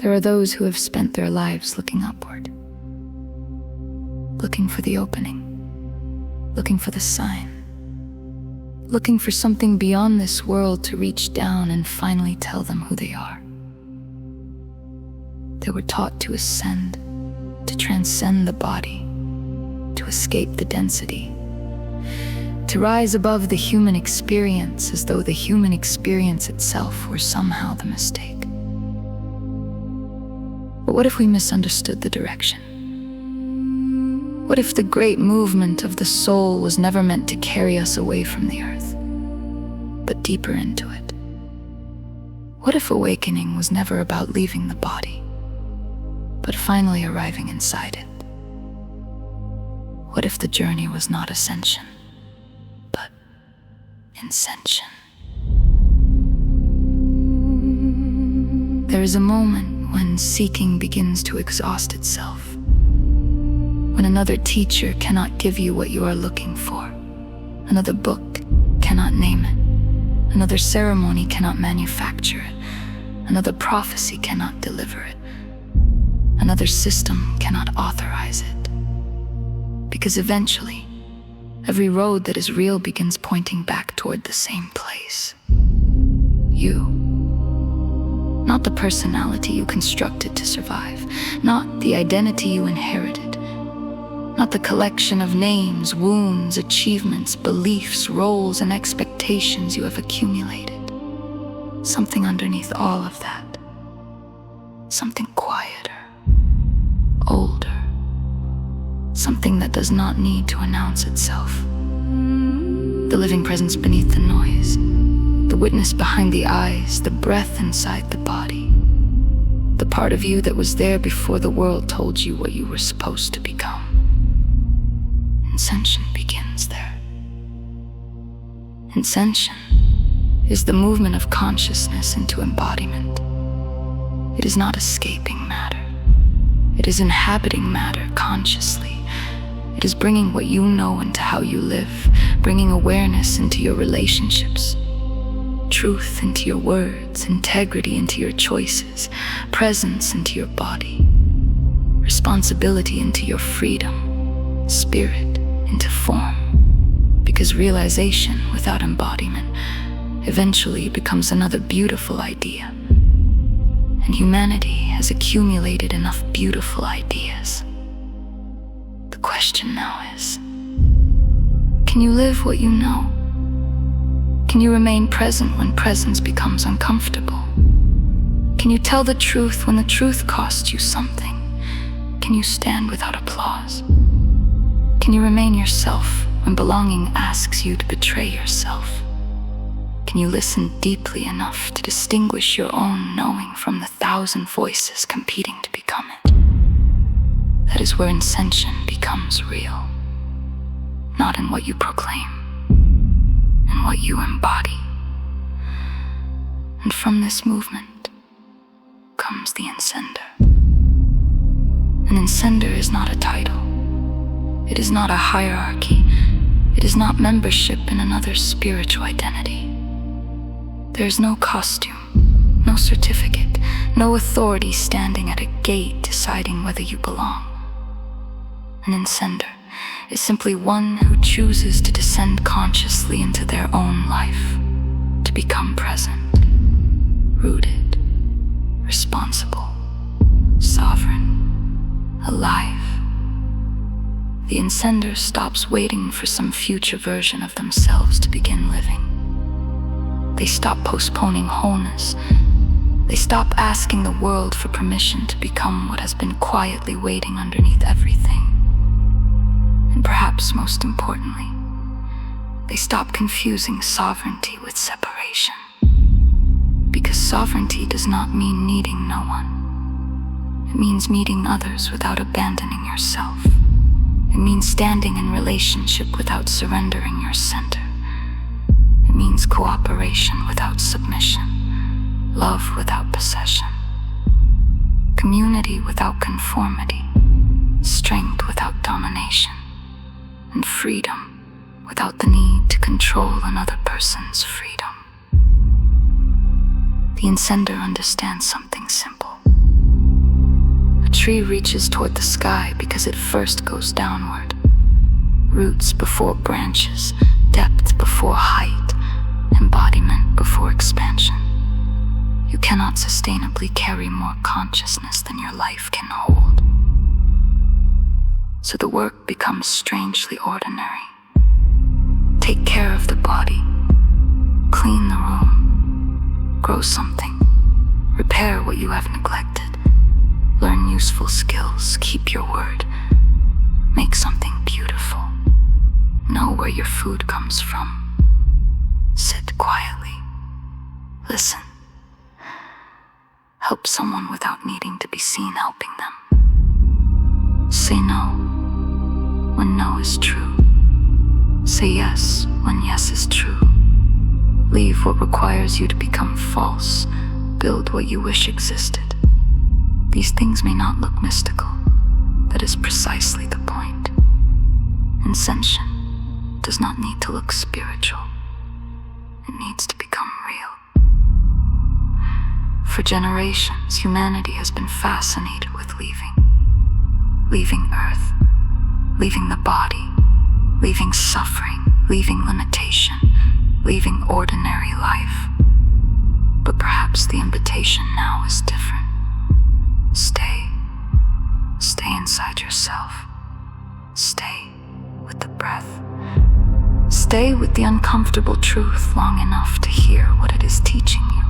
There are those who have spent their lives looking upward, looking for the opening, looking for the sign, looking for something beyond this world to reach down and finally tell them who they are. They were taught to ascend, to transcend the body, to escape the density, to rise above the human experience as though the human experience itself were somehow the mistake. But what if we misunderstood the direction? What if the great movement of the soul was never meant to carry us away from the earth, but deeper into it? What if awakening was never about leaving the body, but finally arriving inside it? What if the journey was not ascension, but Incension? There is a moment when seeking begins to exhaust itself, when another teacher cannot give you what you are looking for, another book cannot name it, another ceremony cannot manufacture it, another prophecy cannot deliver it, another system cannot authorize it. Because eventually, every road that is real begins pointing back toward the same place. You. Not the personality you constructed to survive, not the identity you inherited, not the collection of names, wounds, achievements, beliefs, roles, and expectations you have accumulated. Something underneath all of that. Something quieter, older. Something that does not need to announce itself. The living presence beneath the noise. The witness behind the eyes, the breath inside the body. The part of you that was there before the world told you what you were supposed to become. Incension begins there. Incension is the movement of consciousness into embodiment. It is not escaping matter. It is inhabiting matter consciously. It is bringing what you know into how you live, bringing awareness into your relationships, truth into your words, integrity into your choices, presence into your body, responsibility into your freedom, spirit into form. Because realization without embodiment eventually becomes another beautiful idea. And humanity has accumulated enough beautiful ideas. The question now is, can you live what you know? Can you remain present when presence becomes uncomfortable? Can you tell the truth when the truth costs you something? Can you stand without applause? Can you remain yourself when belonging asks you to betray yourself? Can you listen deeply enough to distinguish your own knowing from the 1,000 voices competing to become it? That is where Incension becomes real, not in what you proclaim, in what you embody. And from this movement comes the Incender. An Incender is not a title. It is not a hierarchy. It is not membership in another's spiritual identity. There is no costume, no certificate, no authority standing at a gate deciding whether you belong. An Incender is simply one who chooses to descend consciously into their own life, to become present, rooted, responsible, sovereign, alive. The Incender stops waiting for some future version of themselves to begin living. They stop postponing wholeness. They stop asking the world for permission to become what has been quietly waiting underneath everything. And perhaps most importantly, they stop confusing sovereignty with separation. Because sovereignty does not mean needing no one. It means meeting others without abandoning yourself. It means standing in relationship without surrendering your center. It means cooperation without submission, love without possession, community without conformity, strength without domination, and freedom without the need to control another person's freedom. The Incender understands something simple. tree reaches toward the sky because it first goes downward. Roots before branches, depth before height, embodiment before expansion. You cannot sustainably carry more consciousness than your life can hold. So the work becomes strangely ordinary. Take care of the body, clean the room, grow something, repair what you have neglected, learn useful skills, keep your word, make something beautiful, know where your food comes from, sit quietly, listen, help someone without needing to be seen helping them. Say no when no is true. Say yes when yes is true. Leave what requires you to become false. Build what you wish existed. These things may not look mystical. That is precisely the point. Incension does not need to look spiritual. It needs to become real. For generations, humanity has been fascinated with leaving. Leaving Earth, leaving the body, leaving suffering, leaving limitation, leaving ordinary life. But perhaps the invitation now is different. Stay. Stay inside yourself. Stay with the breath. Stay with the uncomfortable truth long enough to hear what it is teaching you.